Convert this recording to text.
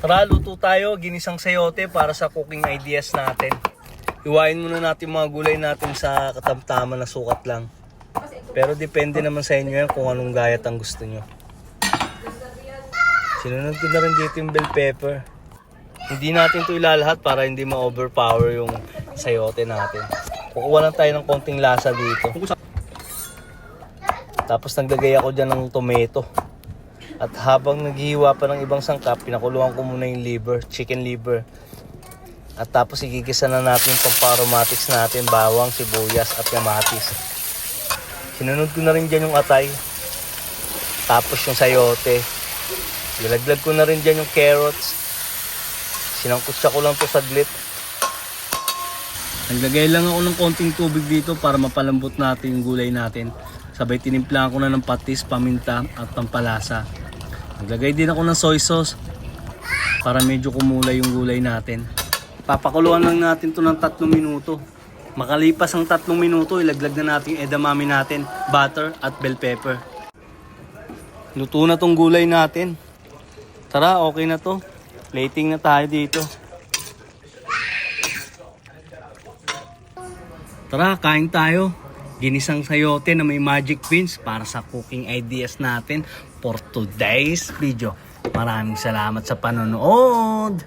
Tara, luto tayo. Ginisang sayote para sa cooking ideas natin. Iwain muna natin mga gulay natin sa katamtaman na sukat lang. Pero depende naman sa inyo yan kung anong gayat ang gusto nyo. Sinunod ko na rin dito yung bell pepper. Hindi natin ito ilalahat para hindi ma-overpower yung sayote natin. Kukuha lang tayo ng konting lasa dito. Tapos naglagay ako dyan ng tomato. At habang naghihiwa pa ng ibang sangkap, pinakuluan ko muna yung liver, chicken liver. At tapos igigisa na natin yung pamparomatics natin, bawang, sibuyas at kamatis. Sinunod ko na rin dyan yung atay. Tapos yung sayote. Ilaglag ko na rin dyan yung carrots. Sinangkutsa ko lang to saglit. Naglagay lang ako ng konting tubig dito para mapalambot natin yung gulay natin. Sabay tinimplahan ko na ng patis, paminta at pampalasa. Naglagay din ako ng soy sauce para medyo kumulay yung gulay natin. Papakuluan lang natin to ng 3 minuto. Makalipas ang 3 minuto, ilaglag na natin yung edamame natin, butter at bell pepper. Luto na tong gulay natin. Tara, okay na to. Plating na tayo dito. Tara, kain tayo. Ginisang sayote na may magic beans para sa cooking ideas natin for today's video. Maraming salamat sa panonood.